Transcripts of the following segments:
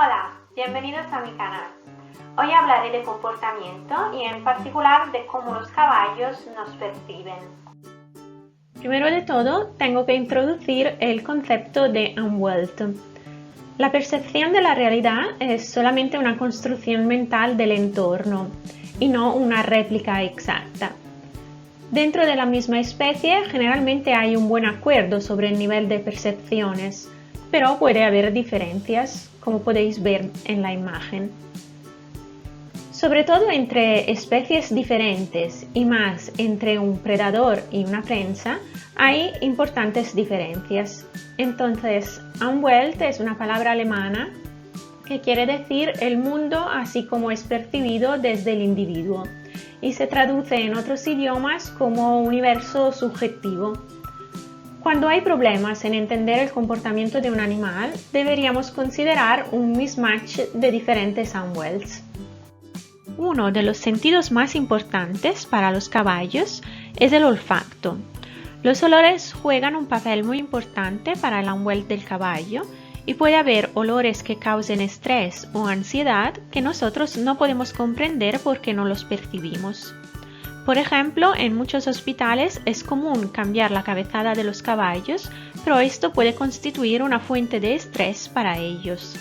Hola, bienvenidos a mi canal. Hoy hablaré de comportamiento y en particular de cómo los caballos nos perciben. Primero de todo, tengo que introducir el concepto de envuelto. La percepción de la realidad es solamente una construcción mental del entorno y no una réplica exacta. Dentro de la misma especie, generalmente hay un buen acuerdo sobre el nivel de percepciones, pero puede haber diferencias, como podéis ver en la imagen. Sobre todo entre especies diferentes y más entre un predador y una presa, hay importantes diferencias. Entonces, Umwelt es una palabra alemana que quiere decir el mundo así como es percibido desde el individuo y se traduce en otros idiomas como universo subjetivo. Cuando hay problemas en entender el comportamiento de un animal, deberíamos considerar un mismatch de diferentes Umwelts. Uno de los sentidos más importantes para los caballos es el olfato. Los olores juegan un papel muy importante para el Umwelt del caballo y puede haber olores que causen estrés o ansiedad que nosotros no podemos comprender porque no los percibimos. Por ejemplo, en muchos hospitales es común cambiar la cabezada de los caballos, pero esto puede constituir una fuente de estrés para ellos.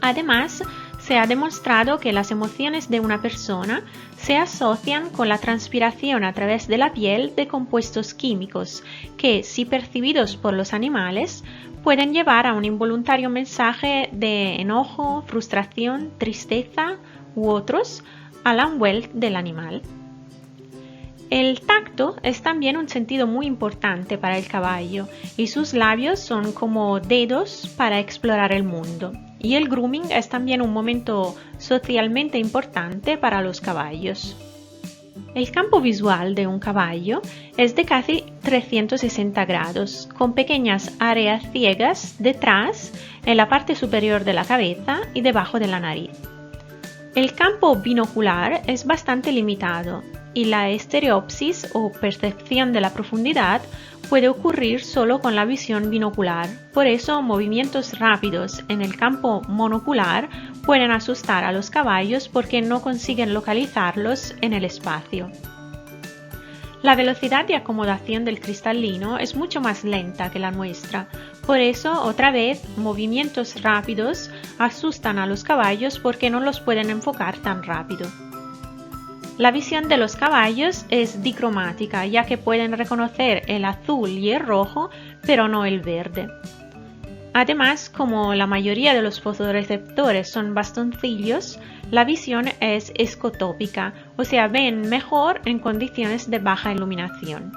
Además, se ha demostrado que las emociones de una persona se asocian con la transpiración a través de la piel de compuestos químicos que, si percibidos por los animales, pueden llevar a un involuntario mensaje de enojo, frustración, tristeza u otros al Umwelt del animal. El tacto es también un sentido muy importante para el caballo y sus labios son como dedos para explorar el mundo. Y el grooming es también un momento socialmente importante para los caballos. El campo visual de un caballo es de casi 360 grados, con pequeñas áreas ciegas detrás, en la parte superior de la cabeza y debajo de la nariz. El campo binocular es bastante limitado y la estereopsis o percepción de la profundidad puede ocurrir solo con la visión binocular. Por eso, movimientos rápidos en el campo monocular pueden asustar a los caballos porque no consiguen localizarlos en el espacio. La velocidad de acomodación del cristalino es mucho más lenta que la nuestra. Por eso, otra vez, movimientos rápidos asustan a los caballos porque no los pueden enfocar tan rápido. La visión de los caballos es dicromática, ya que pueden reconocer el azul y el rojo, pero no el verde. Además, como la mayoría de los fotorreceptores son bastoncillos, la visión es escotópica, o sea, ven mejor en condiciones de baja iluminación.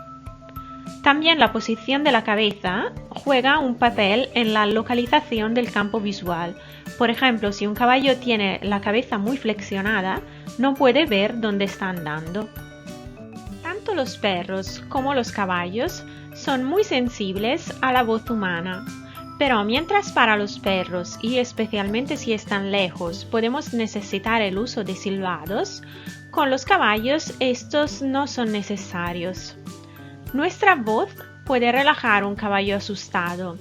También la posición de la cabeza juega un papel en la localización del campo visual. Por ejemplo, si un caballo tiene la cabeza muy flexionada, no puede ver dónde está andando. Tanto los perros como los caballos son muy sensibles a la voz humana. Pero mientras para los perros, y especialmente si están lejos, podemos necesitar el uso de silbados, con los caballos estos no son necesarios. Nuestra voz puede relajar un caballo asustado,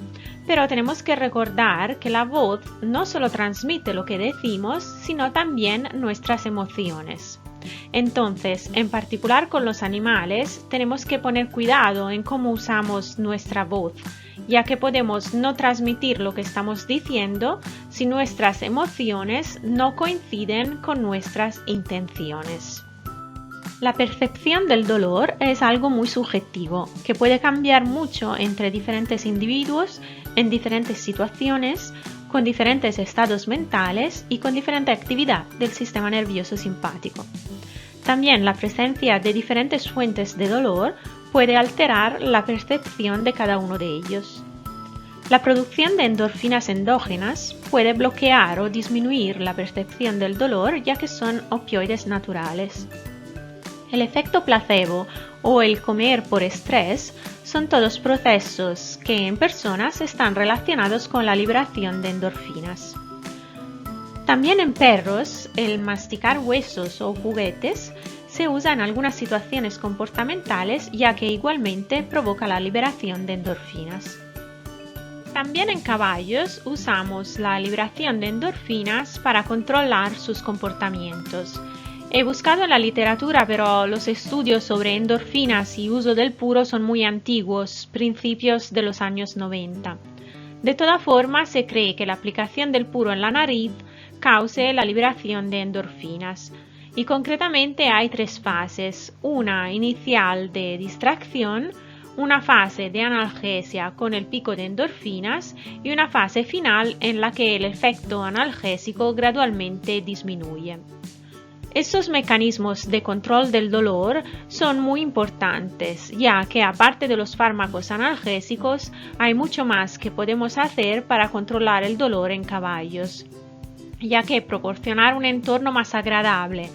pero tenemos que recordar que la voz no solo transmite lo que decimos, sino también nuestras emociones. Entonces, en particular con los animales, tenemos que poner cuidado en cómo usamos nuestra voz, ya que podemos no transmitir lo que estamos diciendo si nuestras emociones no coinciden con nuestras intenciones. La percepción del dolor es algo muy subjetivo, que puede cambiar mucho entre diferentes individuos, en diferentes situaciones, con diferentes estados mentales y con diferente actividad del sistema nervioso simpático. También la presencia de diferentes fuentes de dolor puede alterar la percepción de cada uno de ellos. La producción de endorfinas endógenas puede bloquear o disminuir la percepción del dolor ya que son opioides naturales. El efecto placebo o el comer por estrés son todos procesos que en personas están relacionados con la liberación de endorfinas. También en perros, el masticar huesos o juguetes se usa en algunas situaciones comportamentales ya que igualmente provoca la liberación de endorfinas. También en caballos usamos la liberación de endorfinas para controlar sus comportamientos. He buscado en la literatura, pero los estudios sobre endorfinas y uso del puro son muy antiguos, principios de los años 90. De todas formas, se cree que la aplicación del puro en la nariz cause la liberación de endorfinas. Y concretamente hay 3 fases, una inicial de distracción, una fase de analgesia con el pico de endorfinas y una fase final en la que el efecto analgésico gradualmente disminuye. Estos mecanismos de control del dolor son muy importantes, ya que aparte de los fármacos analgésicos, hay mucho más que podemos hacer para controlar el dolor en caballos, ya que proporcionar un entorno más agradable,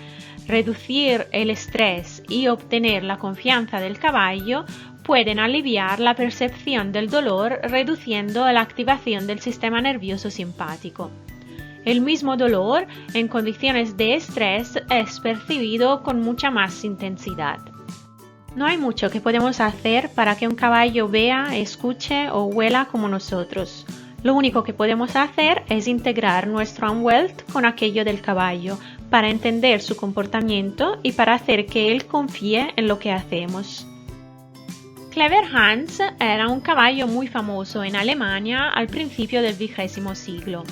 reducir el estrés y obtener la confianza del caballo pueden aliviar la percepción del dolor reduciendo la activación del sistema nervioso simpático. El mismo dolor en condiciones de estrés es percibido con mucha más intensidad. No hay mucho que podemos hacer para que un caballo vea, escuche o huela como nosotros. Lo único que podemos hacer es integrar nuestro Unwelt con aquello del caballo para entender su comportamiento y para hacer que él confíe en lo que hacemos. Clever Hans era un caballo muy famoso en Alemania al principio del XX siglo.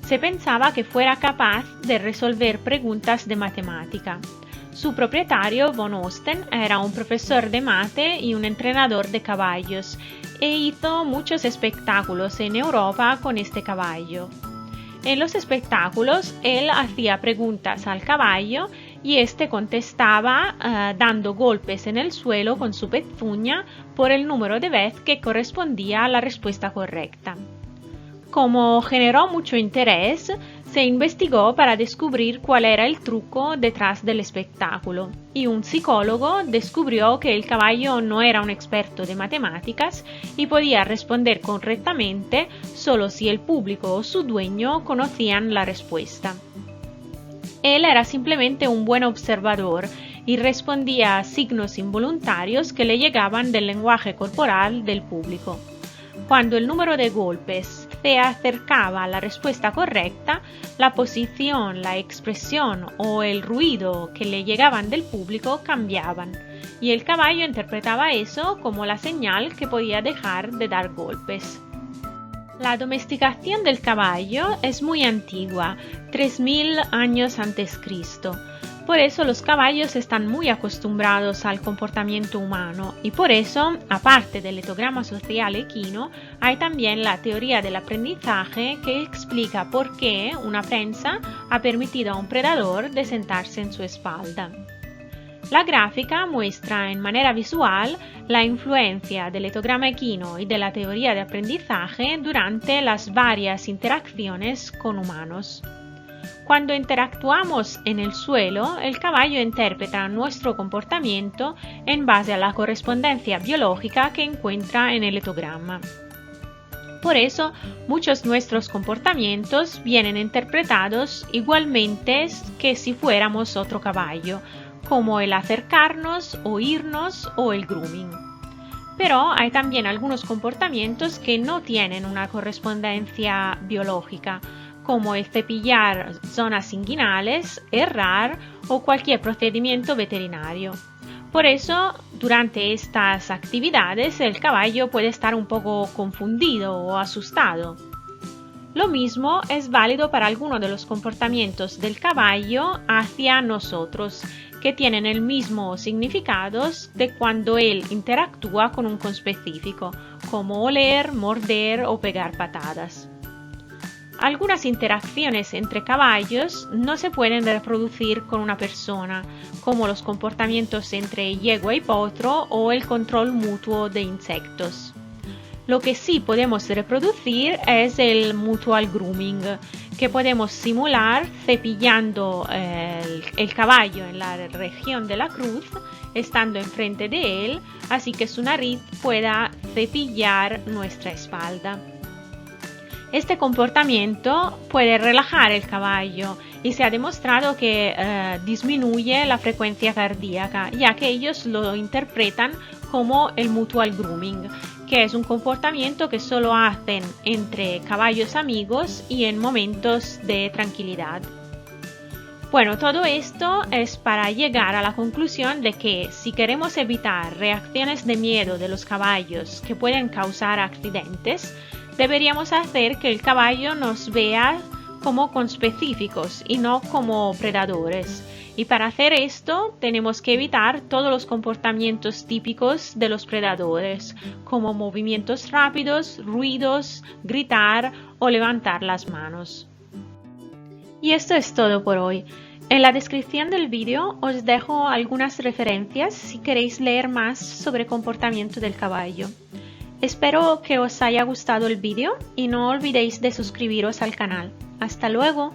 Se pensaba que fuera capaz de resolver preguntas de matemática. Su propietario, von Osten, era un profesor de mate y un entrenador de caballos e hizo muchos espectáculos en Europa con este caballo. En los espectáculos, él hacía preguntas al caballo y éste contestaba dando golpes en el suelo con su pezuña por el número de veces que correspondía a la respuesta correcta. Como generó mucho interés, se investigó para descubrir cuál era el truco detrás del espectáculo y un psicólogo descubrió que el caballo no era un experto de matemáticas y podía responder correctamente solo si el público o su dueño conocían la respuesta. Él era simplemente un buen observador y respondía a signos involuntarios que le llegaban del lenguaje corporal del público. Cuando el número de golpes se acercaba a la respuesta correcta, la posición, la expresión o el ruido que le llegaban del público cambiaban, y el caballo interpretaba eso como la señal que podía dejar de dar golpes. La domesticación del caballo es muy antigua, 3000 años antes Cristo. Por eso los caballos están muy acostumbrados al comportamiento humano y por eso, aparte del etograma social equino, hay también la teoría del aprendizaje que explica por qué una prensa ha permitido a un predador de sentarse en su espalda. La gráfica muestra en manera visual la influencia del etograma equino y de la teoría de aprendizaje durante las varias interacciones con humanos. Cuando interactuamos en el suelo, el caballo interpreta nuestro comportamiento en base a la correspondencia biológica que encuentra en el etograma. Por eso, muchos de nuestros comportamientos vienen interpretados igualmente que si fuéramos otro caballo, como el acercarnos o irnos o el grooming. Pero hay también algunos comportamientos que no tienen una correspondencia biológica, como el cepillar zonas inguinales, errar o cualquier procedimiento veterinario. Por eso, durante estas actividades, el caballo puede estar un poco confundido o asustado. Lo mismo es válido para algunos de los comportamientos del caballo hacia nosotros, que tienen el mismo significado de cuando él interactúa con un conspecífico, como oler, morder o pegar patadas. Algunas interacciones entre caballos no se pueden reproducir con una persona, como los comportamientos entre yegua y potro o el control mutuo de insectos. Lo que sí podemos reproducir es el mutual grooming, que podemos simular cepillando el caballo en la región de la cruz, estando enfrente de él, así que su nariz pueda cepillar nuestra espalda. Este comportamiento puede relajar el caballo y se ha demostrado que disminuye la frecuencia cardíaca, ya que ellos lo interpretan como el mutual grooming, que es un comportamiento que solo hacen entre caballos amigos y en momentos de tranquilidad. Bueno, todo esto es para llegar a la conclusión de que si queremos evitar reacciones de miedo de los caballos que pueden causar accidentes, deberíamos hacer que el caballo nos vea como conspecíficos y no como predadores. Y para hacer esto tenemos que evitar todos los comportamientos típicos de los predadores, como movimientos rápidos, ruidos, gritar o levantar las manos. Y esto es todo por hoy. En la descripción del vídeo os dejo algunas referencias si queréis leer más sobre comportamiento del caballo. Espero que os haya gustado el vídeo y no olvidéis de suscribiros al canal. ¡Hasta luego!